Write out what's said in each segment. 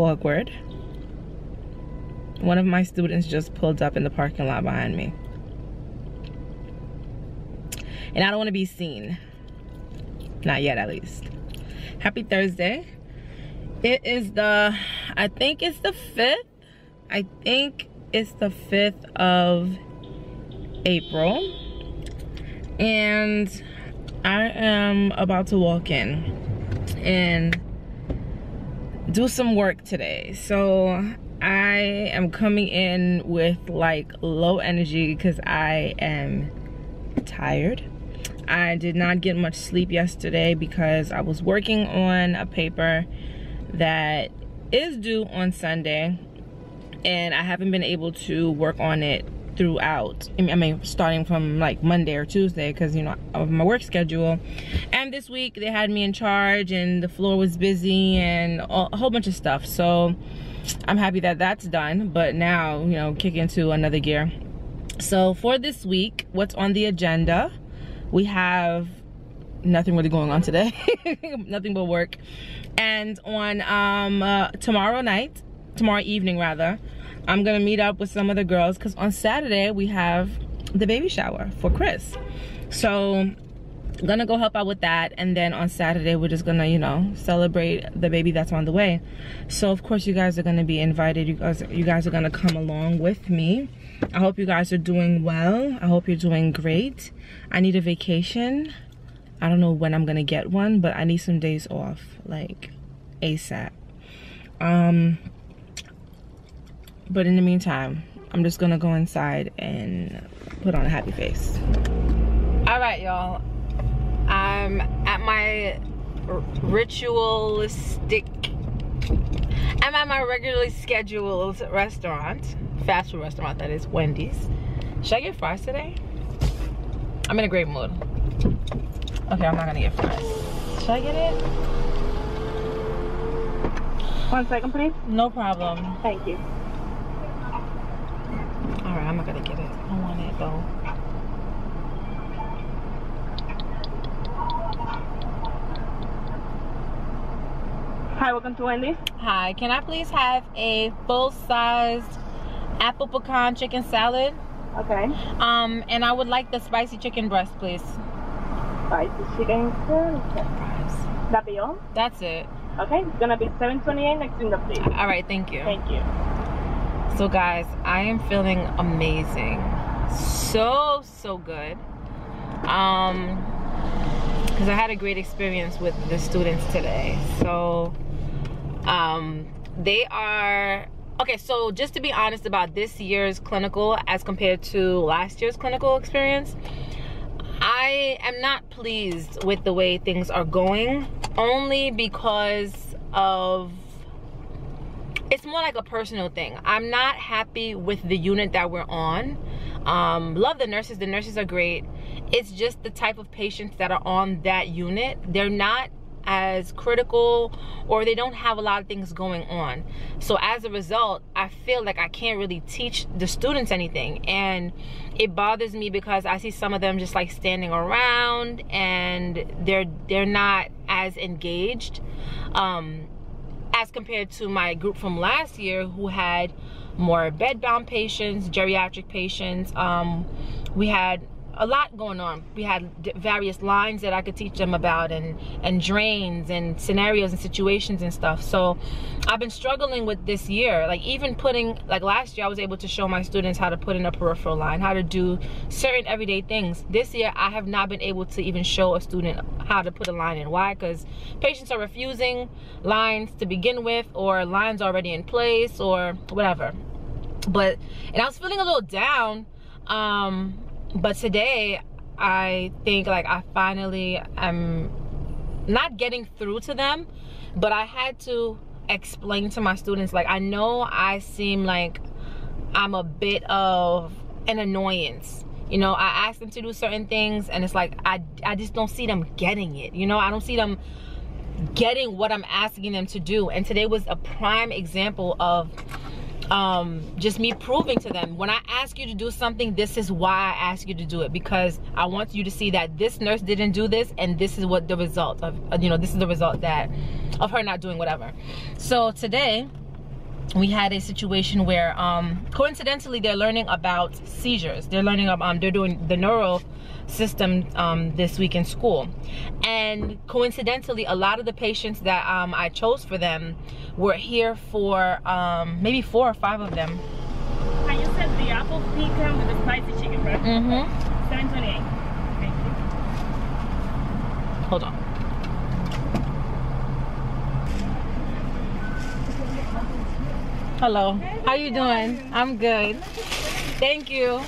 awkward. One of my students just pulled up in the parking lot behind me. And I don't want to be seen. Not yet, at least. Happy Thursday. It is I think it's the 5th. I think it's the 5th of April. And I am about to walk in and do some work today. So I am coming in with like low energy because I am tired. I did not get much sleep yesterday because I was working on a paper that is due on Sunday, and I haven't been able to work on it throughout. I mean, starting from like Monday or Tuesday, because you know, of my work schedule. And this week they had me in charge and the floor was busy and a whole bunch of stuff. So I'm happy that that's done, but now, you know, kick into another gear. So for this week, what's on the agenda? We have nothing really going on today. Nothing but work. And on tomorrow evening rather, I'm gonna meet up with some of the girls because on Saturday we have the baby shower for Chris. So I'm gonna go help out with that, and then on Saturday we're just gonna, you know, celebrate the baby that's on the way. So of course you guys are gonna be invited. You guys are gonna come along with me. I hope you guys are doing well. I hope you're doing great. I need a vacation. I don't know when I'm gonna get one, but I need some days off, like ASAP. But in the meantime, I'm just gonna go inside and put on a happy face. All right, y'all. I'm at my regularly scheduled restaurant, fast food restaurant that is, Wendy's. Should I get fries today? I'm in a great mood. Okay, I'm not gonna get fries. Should I get it? 1 second, please. No problem. Thank you. Alright, I'm not gonna get it. I want it though. Hi, welcome to Wendy. Hi, can I please have a full-sized apple pecan chicken salad? Okay. And I would like the spicy chicken breast, please. Spicy chicken breast. That be all? That's it. Okay, it's gonna be $7.28 next in the plate. All right, thank you. Thank you. So guys, I am feeling amazing. So good. Because I had a great experience with the students today. So they are okay. So just to be honest about this year's clinical as compared to last year's clinical experience, I am not pleased with the way things are going, only because of, it's more like a personal thing. I'm not happy with the unit that we're on. Love the nurses are great. It's just the type of patients that are on that unit, they're not as critical, or they don't have a lot of things going on. So as a result, I feel like I can't really teach the students anything, and it bothers me because I see some of them just like standing around and they're not as engaged as compared to my group from last year who had more bedbound patients, geriatric patients. We had a lot going on. We had various lines that I could teach them about, and drains and scenarios and situations and stuff. So I've been struggling with this year, like even putting, like last year I was able to show my students how to put in a peripheral line, how to do certain everyday things. This year I have not been able to even show a student how to put a line in. Why? Because patients are refusing lines to begin with, or lines already in place, or whatever. And I was feeling a little down, but today I think like I finally am not getting through to them, but I had to explain to my students, like, I know I seem like I'm a bit of an annoyance. You know, I ask them to do certain things and it's like I just don't see them getting it. You know, I don't see them getting what I'm asking them to do. And today was a prime example of just me proving to them, when I ask you to do something, this is why I ask you to do it, because I want you to see that this nurse didn't do this, and this is what the result of, you know, this is the result that of her not doing whatever. So today we had a situation where coincidentally they're learning about seizures. They're learning about they're doing the neural system this week in school, and coincidentally a lot of the patients that I chose for them were here for maybe 4 or 5 of them. And you said the apple pecan with the spicy chicken, right? Mm-hmm. 728. Thank you. Hold on. Hello. How you doing? I'm good. Thank you.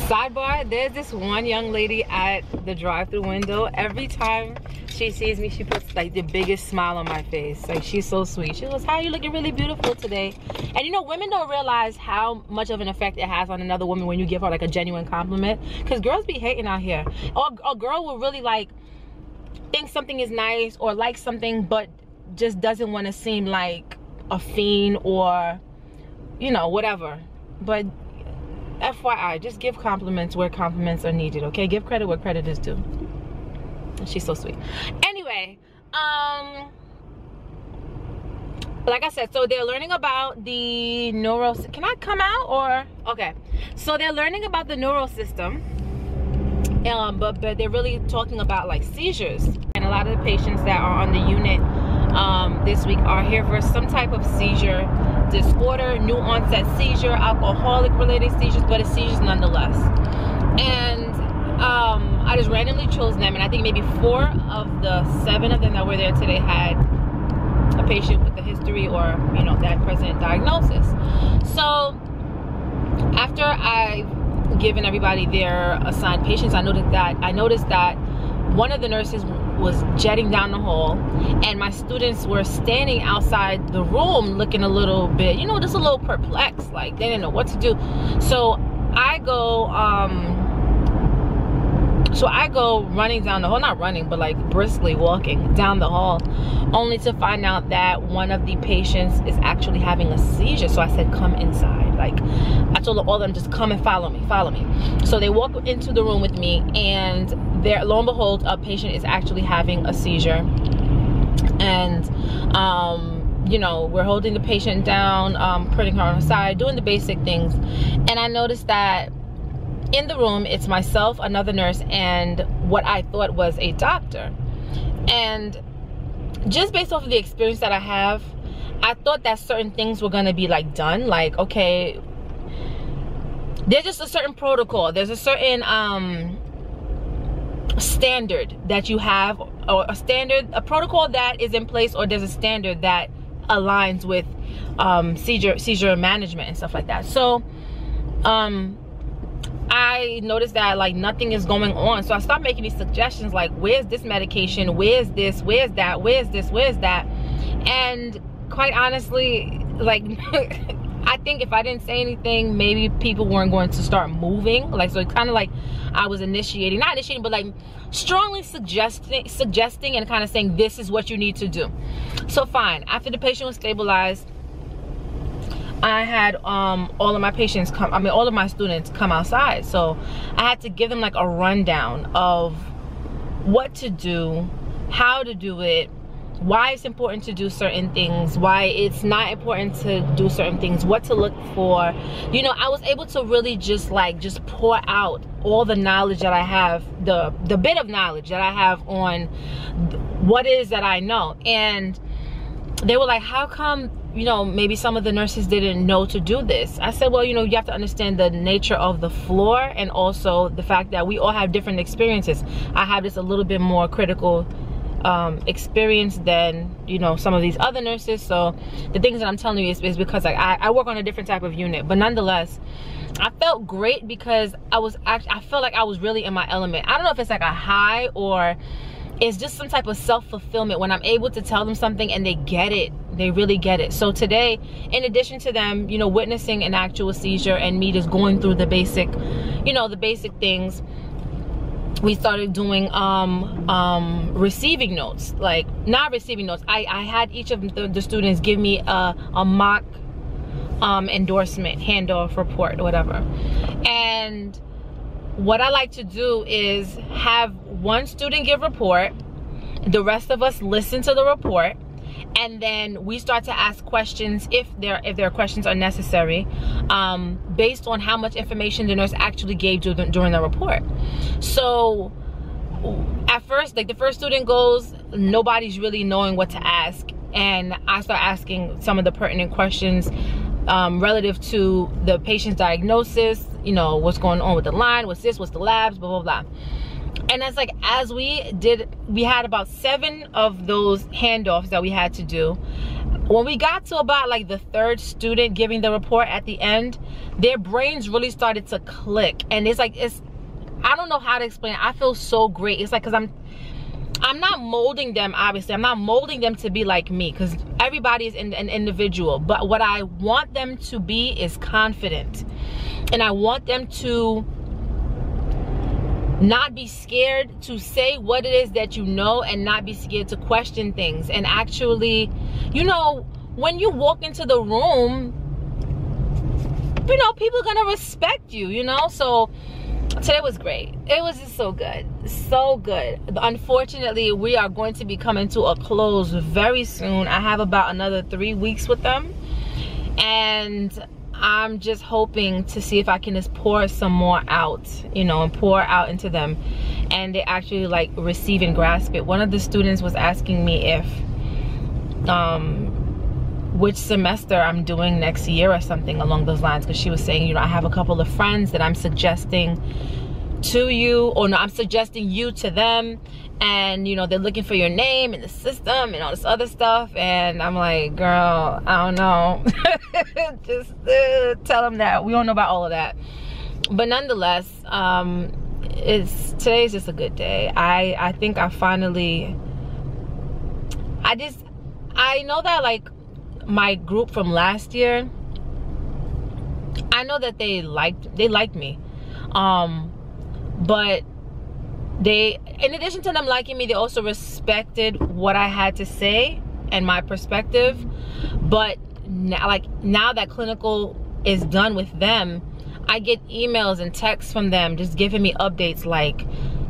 Sidebar, there's this one young lady at the drive-thru window. Every time she sees me, she puts like the biggest smile on my face. Like, she's so sweet. She goes, "How are you looking really beautiful today?" And you know, women don't realize how much of an effect it has on another woman when you give her like a genuine compliment. Because girls be hating out here. Or a girl will really like think something is nice or like something, but just doesn't want to seem like a fiend or, you know, whatever. But FYI, just give compliments where compliments are needed, okay? Give credit where credit is due. She's so sweet. Anyway, like I said, so they're learning about the neural. Can I come out or okay? So they're learning about the neural system, but they're really talking about like seizures. And a lot of the patients that are on the unit this week are here for some type of seizure disorder, new onset seizure, alcoholic related seizures, but it's seizures nonetheless. And I just randomly chose them, and I think maybe 4 of the 7 of them that were there today had a patient with a history or, you know, that present diagnosis. So after I've given everybody their assigned patients, I noticed that one of the nurses was jetting down the hall, and my students were standing outside the room looking a little bit, you know, just a little perplexed, like they didn't know what to do. So I go running down the hall, not running, but like briskly walking down the hall, only to find out that one of the patients is actually having a seizure. So I said, "Come inside." Like, I told all of them, just come and follow me. So they walk into the room with me, and there, lo and behold, a patient is actually having a seizure. And you know, we're holding the patient down, putting her on her side, doing the basic things. And I noticed that in the room, it's myself, another nurse, and what I thought was a doctor. And just based off of the experience that I have, I thought that certain things were gonna be like done, like, okay, there's just a certain protocol, there's a certain standard that you have, or a protocol that is in place, or there's a standard that aligns with seizure management and stuff like that. So I noticed that like nothing is going on. So I started making these suggestions like, where's this medication, where's this, where's that, where's this, where's that. And quite honestly, like I think if I didn't say anything, maybe people weren't going to start moving. Like, so kind of like I was not initiating, but like strongly suggesting and kind of saying, this is what you need to do. So fine, after the patient was stabilized, I had all of my patients come, all of my students come outside. So I had to give them like a rundown of what to do, how to do it, why it's important to do certain things, why it's not important to do certain things, what to look for. You know, I was able to really just pour out all the knowledge that I have, the bit of knowledge that I have on what it is that I know. And they were like, how come, you know, maybe some of the nurses didn't know to do this? I said, well, you know, you have to understand the nature of the floor, and also the fact that we all have different experiences. I have this a little bit more critical experience than, you know, some of these other nurses. So the things that I'm telling you is because I work on a different type of unit. But nonetheless, I felt great because I felt like I was really in my element. I don't know if it's like a high or it's just some type of self-fulfillment when I'm able to tell them something and they get it. They really get it. So today, in addition to them, you know, witnessing an actual seizure and me just going through the basic, you know, the basic things, we started doing receiving notes. Like, not receiving notes, I had each of the students give me a mock endorsement, handoff report, whatever. And what I like to do is have one student give report, the rest of us listen to the report, and then we start to ask questions if their questions are necessary, based on how much information the nurse actually gave during the report. So at first, like the first student goes, nobody's really knowing what to ask, and I start asking some of the pertinent questions relative to the patient's diagnosis, you know, what's going on with the line, what's this, what's the labs, blah blah blah. And that's like, as we had about 7 of those handoffs that we had to do. When we got to about like the 3rd student giving the report at the end, their brains really started to click, and it's like, I don't know how to explain it. I feel so great. It's like, because I'm not molding them, obviously. I'm not molding them to be like me, because everybody is an individual. But what I want them to be is confident. And I want them to not be scared to say what it is that you know, and not be scared to question things. And actually, you know, when you walk into the room, you know, people are gonna respect you, you know? So today was great. It was just so good, so good. Unfortunately, we are going to be coming to a close very soon. I have about another 3 weeks with them, and I'm just hoping to see if I can just pour some more out, you know, and pour out into them, and they actually like receive and grasp it. One of the students was asking me if which semester I'm doing next year or something along those lines, because she was saying, you know, I have a couple of friends that I'm suggesting to you, or no, I'm suggesting you to them, and you know, they're looking for your name in the system and all this other stuff. And I'm like, girl, I don't know. Just tell them that we don't know about all of that. But nonetheless, today's just a good day. I think I finally, I know that like my group from last year, I know that they liked me, but they, in addition to them liking me, they also respected what I had to say and my perspective. But now that clinical is done with them, I get emails and texts from them just giving me updates, like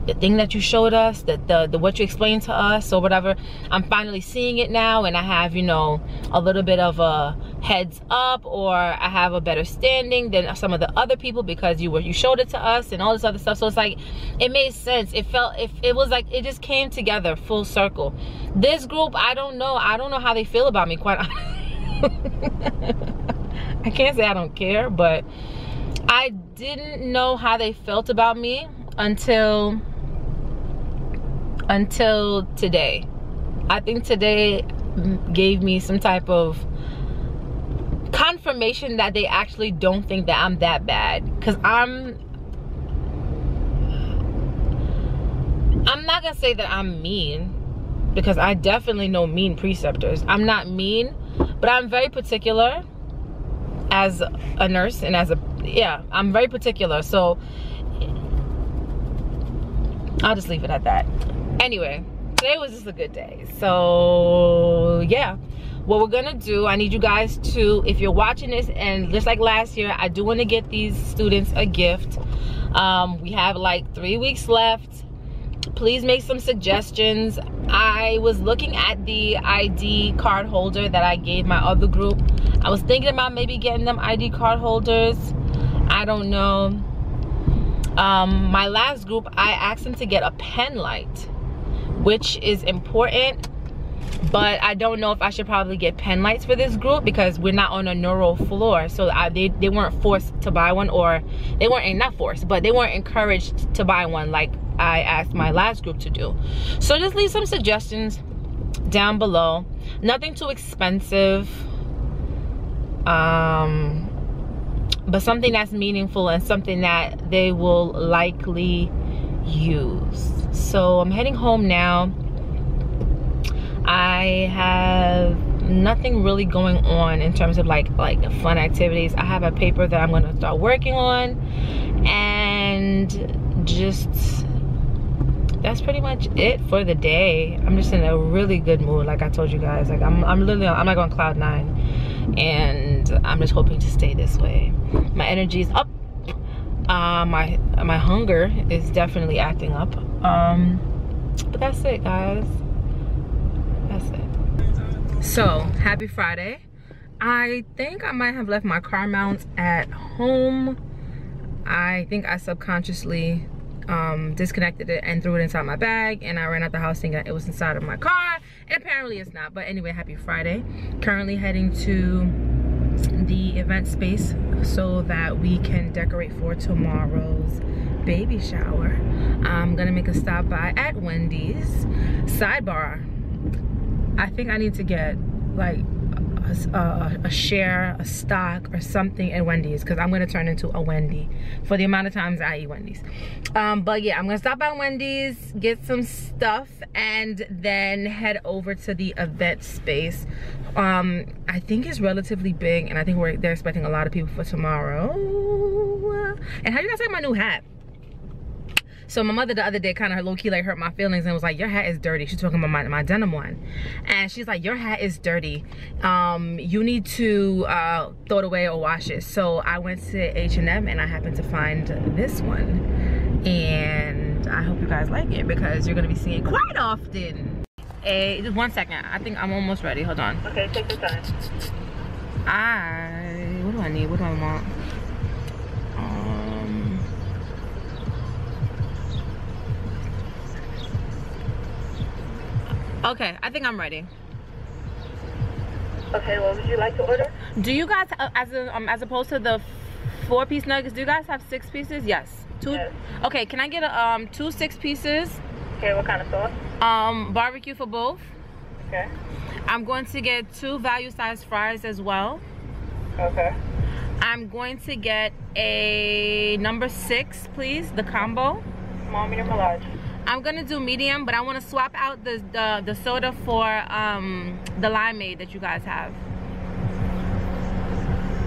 the thing that you showed us, the what you explained to us or whatever, I'm finally seeing it now, and I have, you know, a little bit of a heads up, or I have a better standing than some of the other people because you showed it to us and all this other stuff. So it's like, it made sense. It was like it just came together full circle. This group, I don't know how they feel about me, quite I can't say I don't care, but I didn't know how they felt about me until today. I think today gave me some type of confirmation that they actually don't think that I'm that bad. Because I'm not gonna say that I'm mean, because I definitely know mean preceptors. I'm not mean, but I'm very particular as a nurse, and I'm very particular. So I'll just leave it at that. Anyway, today was just a good day. So yeah, what we're gonna do, I need you guys to, if you're watching this, and just like last year, I do want to get these students a gift. We have like 3 weeks left. Please make some suggestions. I was looking at the ID card holder that I gave my other group. I was thinking about maybe getting them ID card holders. I don't know. My last group, I asked them to get a pen light, which is important, but I don't know if I should probably get pen lights for this group because we're not on a neuro floor. So they weren't forced to buy one, or they weren't, not forced, but they weren't encouraged to buy one like I asked my last group to do. So just leave some suggestions down below. Nothing too expensive, but something that's meaningful and something that they will likely use. So I'm heading home now. I have nothing really going on in terms of like fun activities. I have a paper that I'm going to start working on, and just that's pretty much it for the day. I'm just in a really good mood, like I told you guys. Like I'm like on cloud 9, and I'm just hoping to stay this way. My energy is up. My hunger is definitely acting up. But that's it, guys. That's it. So, happy Friday. I think I might have left my car mounts at home. I think I subconsciously disconnected it and threw it inside my bag, and I ran out the house thinking it was inside of my car, and apparently it's not. But anyway, happy Friday. Currently heading to the event space so that we can decorate for tomorrow's baby shower. I'm gonna make a stop by at Wendy's. Sidebar, I think I need to get like a share, a stock or something at Wendy's, because I'm gonna turn into a Wendy for the amount of times I eat Wendy's. But yeah, I'm gonna stop by Wendy's, get some stuff, and then head over to the event space. I think it's relatively big, and I think they're expecting a lot of people for tomorrow. And how do you guys like my new hat? So my mother the other day kind of low-key like hurt my feelings and was like, your hat is dirty. She's talking about my denim one. And she's like, your hat is dirty. You need to throw it away or wash it. So I went to H&M and I happened to find this one. And I hope you guys like it because you're gonna be seeing it quite often. Just 1 second. I think I'm almost ready. Hold on. Okay, take your time. What do I need? What do I want? Okay, I think I'm ready. Okay, what would you like to order? Do you guys, as opposed to the 4-piece nuggets, do you guys have 6 pieces? Yes. 2. Yes. Okay, can I get a 2 6-pieces? Okay, what kind of sauce? Barbecue for both. Okay. I'm going to get 2 value-sized fries as well. Okay. I'm going to get a number 6, please, the combo. Small, medium, or large? I'm gonna do medium, but I want to swap out the soda for the limeade that you guys have.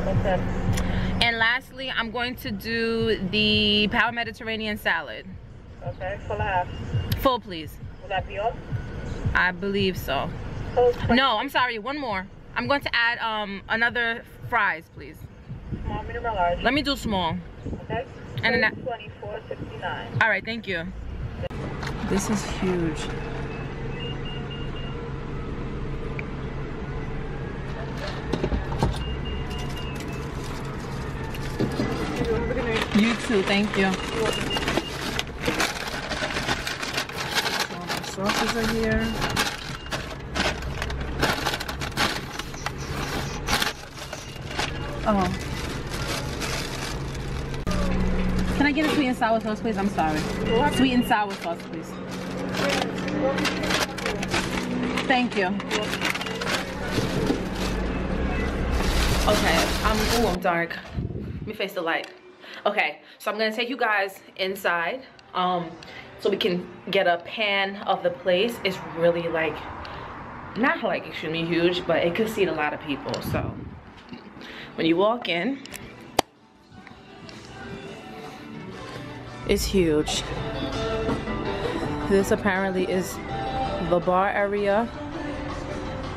Okay. And lastly, I'm going to do the Power Mediterranean salad. Okay, full or half? Full, please. Will that be all? I believe so. No, I'm sorry, 1 more. I'm going to add another fries, please. Small, medium, or large? Let me do small. Okay. And then $24.69. all right, thank you. This is huge. You too, thank you. All the sauces are here. Oh. Can I get a sweet and sour sauce, please? I'm sorry. Sweet and sour sauce, please. Thank you. Okay, I'm dark. Let me face the light. Okay, so I'm gonna take you guys inside so we can get a pan of the place. It's really like, not like extremely huge, but it could seat a lot of people. So when you walk in, it's huge. This apparently is the bar area,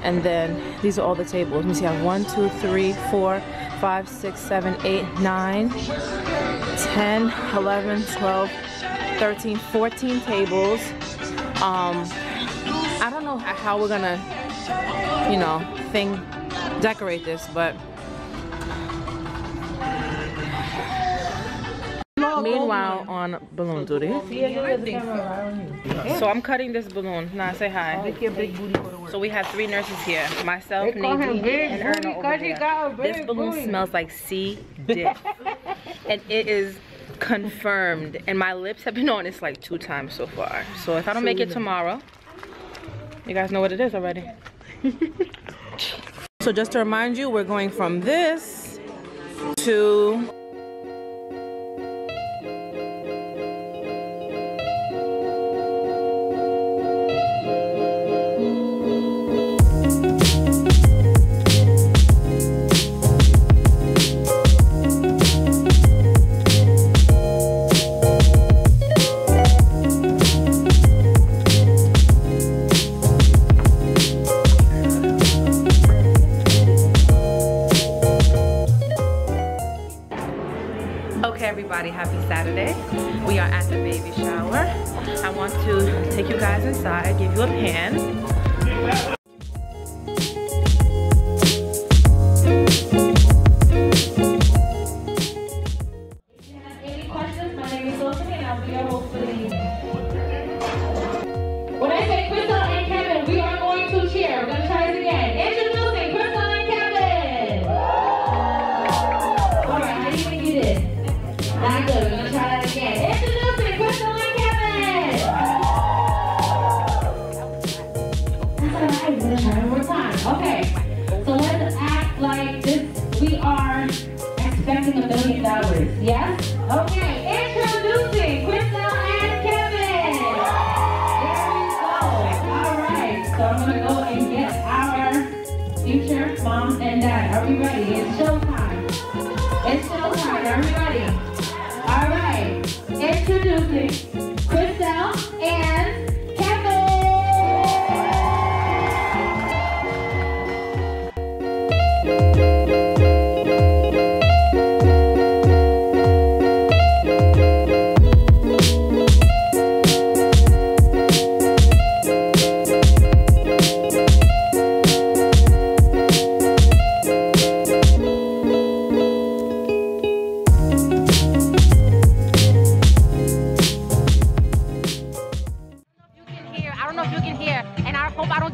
and then these are all the tables. Let me see, I have 1, 2, 3, 4, 5, 6, 7, 8, 9, 10, 11, 12, 13, 14 tables. I don't know how we're gonna, you know, decorate this, but meanwhile, on balloon duty. So I'm cutting this balloon. Nah, say hi. So we have 3 nurses here. Myself, Nadine, and Erna over here. This balloon smells like sea dick. And it is confirmed. And my lips have been on this like 2 times so far. So if I don't make it tomorrow, you guys know what it is already. So just to remind you, we're going from this to happy Saturday. We are at the baby shower. I want to take you guys inside, give you a pan. right, we're gonna try one more time. Okay, so let's act like this. We are expecting $1 million. Yes? Okay, introducing Crystal and Kevin. There we go. All right, so I'm gonna go and get our future mom and dad. Are we ready? It's showtime. It's showtime. Are we ready? All right. Introducing Crystal and Kevin.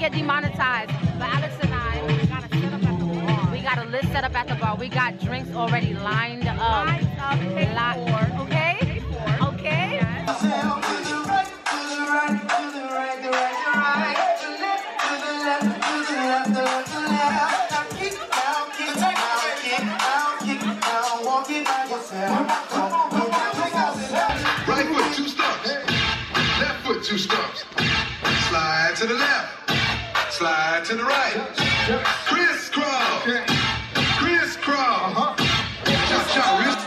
Demonetized, but Alex and I, we got a list set up at the bar. We got drinks already lined up. Okay? Okay? Right foot, 2 stumps. Left foot, 2 stumps. Slide to the left. Slide to the right. Crisscross. Crisscross. Cha-cha, wrist.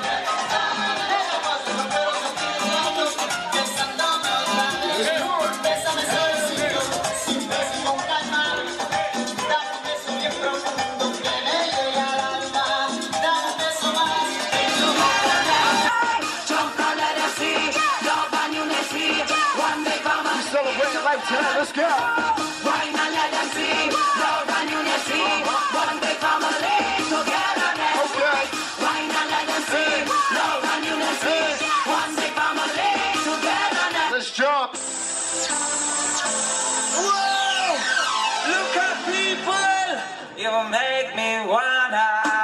Celebrate it like tonight, let's go. Let's jump. Whoa! Look at people, you make me wanna.